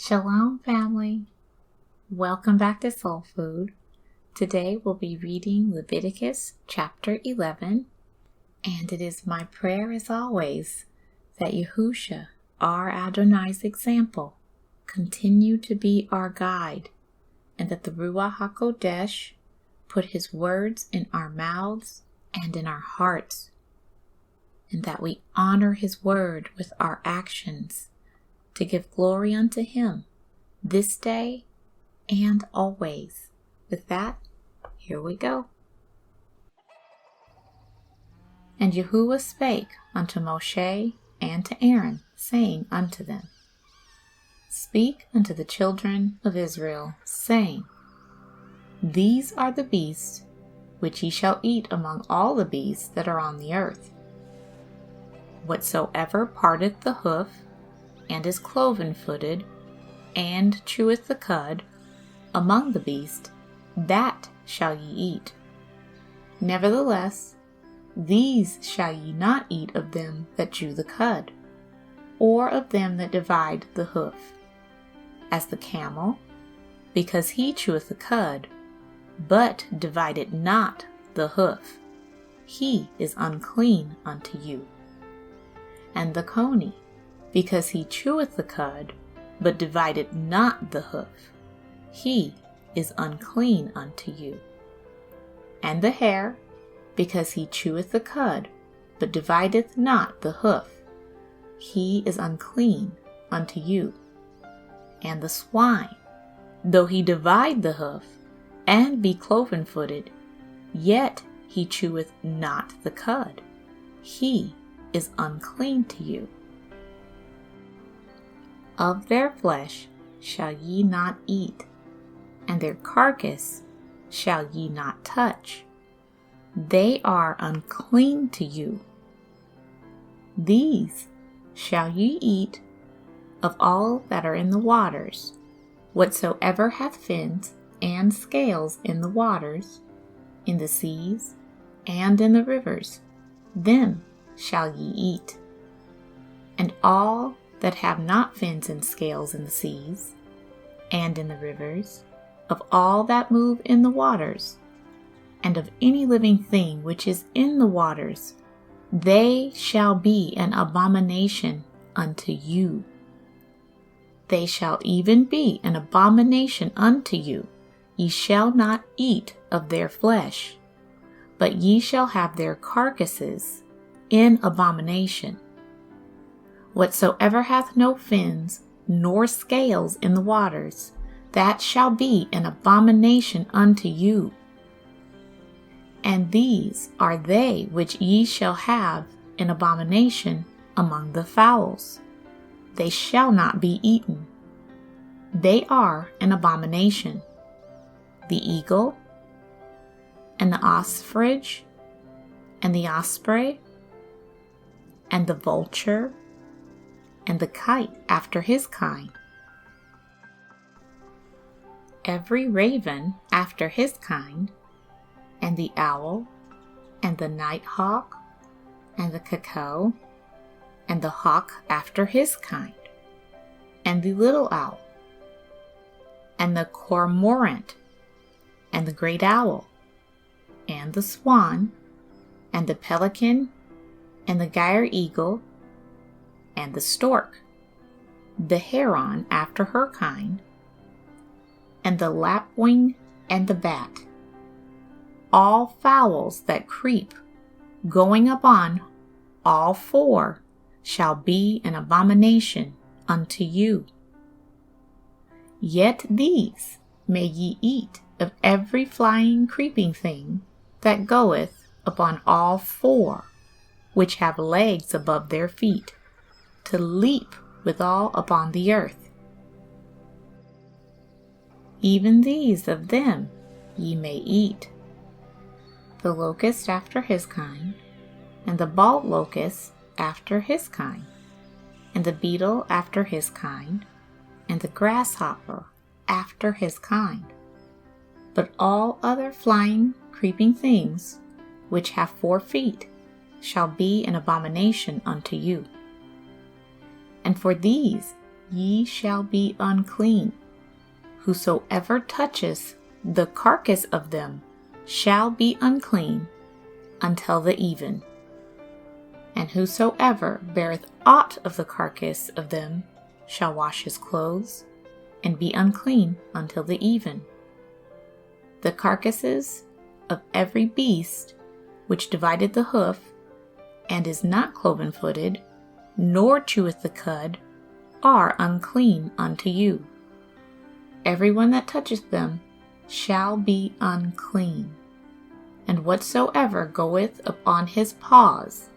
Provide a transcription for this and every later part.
Shalom, family. Welcome back to Soul Food. Today we'll be reading Leviticus chapter 11, and it is my prayer as always that Yahusha, our Adonai's example, continue to be our guide, and that the Ruach HaKodesh put his words in our mouths and in our hearts, and that we honor his word with our actions to give glory unto him this day and always. With that, here we go. And Yahuwah spake unto Moshe and to Aaron, saying unto them, Speak unto the children of Israel, saying, These are the beasts which ye shall eat among all the beasts that are on the earth. Whatsoever parteth the hoof, and is cloven-footed, and cheweth the cud, among the beasts, that shall ye eat. Nevertheless, these shall ye not eat of them that chew the cud, or of them that divide the hoof, as the camel, because he cheweth the cud, but divided not the hoof, he is unclean unto you. And the coney, because he cheweth the cud, but divided not the hoof, he is unclean unto you. And the hare, because he cheweth the cud, but divideth not the hoof, he is unclean unto you. And the swine, though he divide the hoof, and be cloven-footed, yet he cheweth not the cud, he is unclean to you. Of their flesh shall ye not eat, and their carcass shall ye not touch. They are unclean to you. These shall ye eat of all that are in the waters, whatsoever hath fins and scales in the waters, in the seas, and in the rivers, them shall ye eat. And all that have not fins and scales in the seas, and in the rivers, of all that move in the waters, and of any living thing which is in the waters, they shall be an abomination unto you. They shall even be an abomination unto you. Ye shall not eat of their flesh, but ye shall have their carcasses in abomination. Whatsoever hath no fins nor scales in the waters, that shall be an abomination unto you. And these are they which ye shall have in abomination among the fowls. They shall not be eaten. They are an abomination: the eagle, and the ostrich, and the osprey, and the vulture, and the kite after his kind, every raven after his kind, and the owl, and the nighthawk, and the cuckoo, and the hawk after his kind, and the little owl, and the cormorant, and the great owl, and the swan, and the pelican, and the gyre eagle, and the stork, the heron after her kind, and the lapwing, and the bat, all fowls that creep, going upon all four, shall be an abomination unto you. Yet these may ye eat of every flying creeping thing that goeth upon all four, which have legs above their feet, to leap withal upon the earth. Even these of them ye may eat: the locust after his kind, and the bald locust after his kind, and the beetle after his kind, and the grasshopper after his kind. But all other flying, creeping things, which have 4 feet, shall be an abomination unto you. And for these ye shall be unclean. Whosoever toucheth the carcass of them shall be unclean until the even. And whosoever beareth aught of the carcass of them shall wash his clothes, and be unclean until the even. The carcasses of every beast which divideth the hoof, and is not cloven-footed, nor cheweth the cud, are unclean unto you. Every one that toucheth them shall be unclean. And whatsoever goeth upon his paws,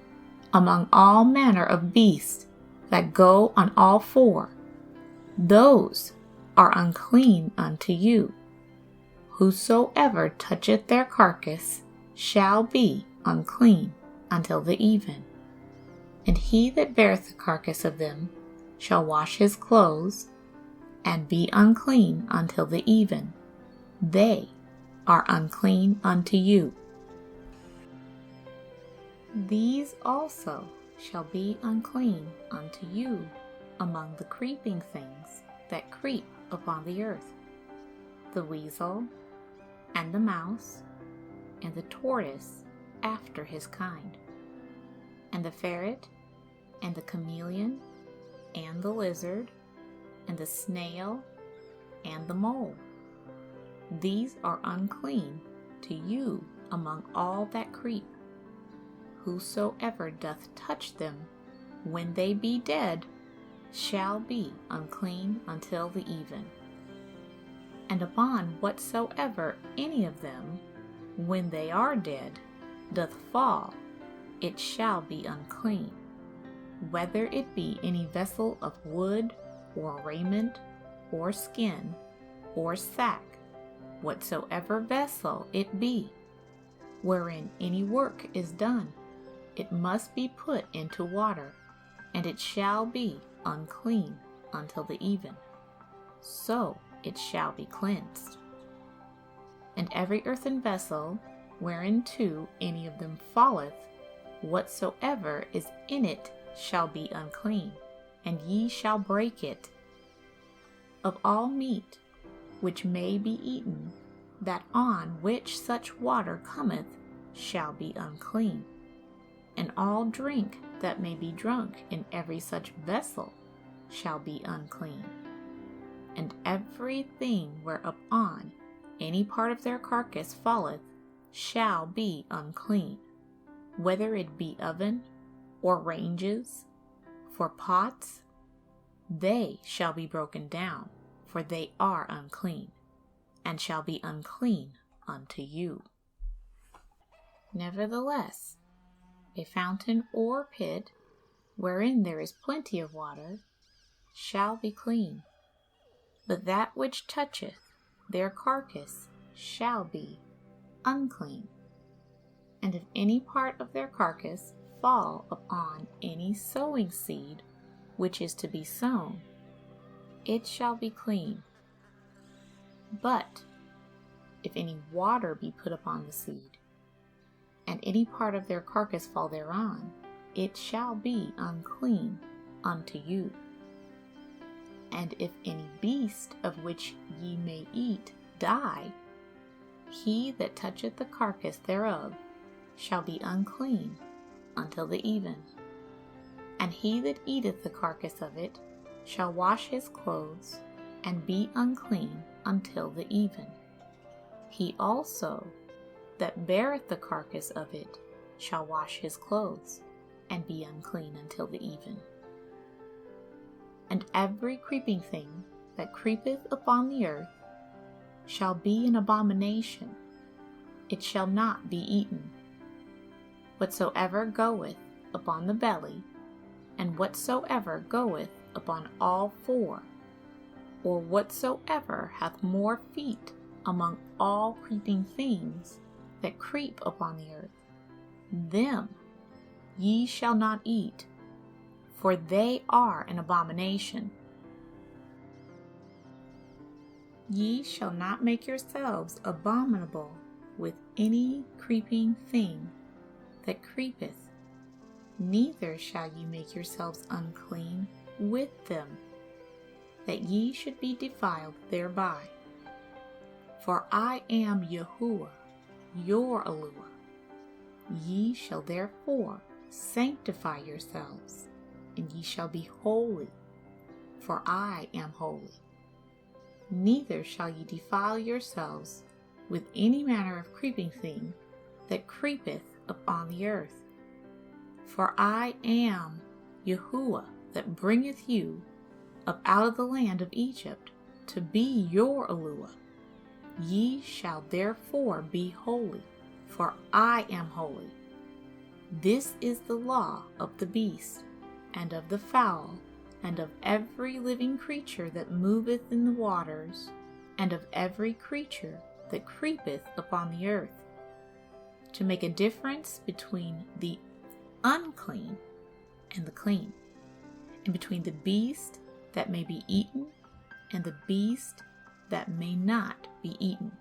among all manner of beasts that go on all four, those are unclean unto you. Whosoever toucheth their carcass shall be unclean until the even. And he that beareth the carcass of them shall wash his clothes, and be unclean until the even. They are unclean unto you. These also shall be unclean unto you among the creeping things that creep upon the earth, the weasel, and the mouse, and the tortoise after his kind, and the ferret, and the chameleon, and the lizard, and the snail, and the mole. These are unclean to you among all that creep. Whosoever doth touch them when they be dead shall be unclean until the even. And upon whatsoever any of them, when they are dead, doth fall, it shall be unclean, whether it be any vessel of wood, or raiment, or skin, or sack, whatsoever vessel it be, wherein any work is done, it must be put into water, and it shall be unclean until the even. So it shall be cleansed. And every earthen vessel, whereinto any of them falleth, whatsoever is in it shall be unclean, and ye shall break it. Of all meat which may be eaten, that on which such water cometh shall be unclean. And all drink that may be drunk in every such vessel shall be unclean. And everything whereupon any part of their carcass falleth shall be unclean, whether it be oven, or ranges, for pots, they shall be broken down, for they are unclean, and shall be unclean unto you. Nevertheless, a fountain or pit, wherein there is plenty of water, shall be clean, but that which toucheth their carcass shall be unclean. And if any part of their carcass fall upon any sowing seed which is to be sown, it shall be clean. But if any water be put upon the seed, and any part of their carcass fall thereon, it shall be unclean unto you. And if any beast of which ye may eat die, he that toucheth the carcass thereof shall be unclean until the even. And he that eateth the carcass of it shall wash his clothes, and be unclean until the even. He also that beareth the carcass of it shall wash his clothes, and be unclean until the even. And every creeping thing that creepeth upon the earth shall be an abomination, it shall not be eaten. Whatsoever goeth upon the belly, and whatsoever goeth upon all four, or whatsoever hath more feet among all creeping things that creep upon the earth, them ye shall not eat, for they are an abomination. Ye shall not make yourselves abominable with any creeping thing that creepeth, neither shall ye make yourselves unclean with them. that ye should be defiled thereby. For I am Yahuwah, your Eliyahu. Ye shall therefore sanctify yourselves, and ye shall be holy, for I am holy. Neither shall ye defile yourselves with any manner of creeping thing that creepeth upon the earth. For I am Yahuwah that bringeth you up out of the land of Egypt to be your Eliyahu. Ye shall therefore be holy, for I am holy. This is the law of the beast, and of the fowl, and of every living creature that moveth in the waters, and of every creature that creepeth upon the earth, to make a difference between the unclean and the clean, and between the beast that may be eaten and the beast that may not be eaten.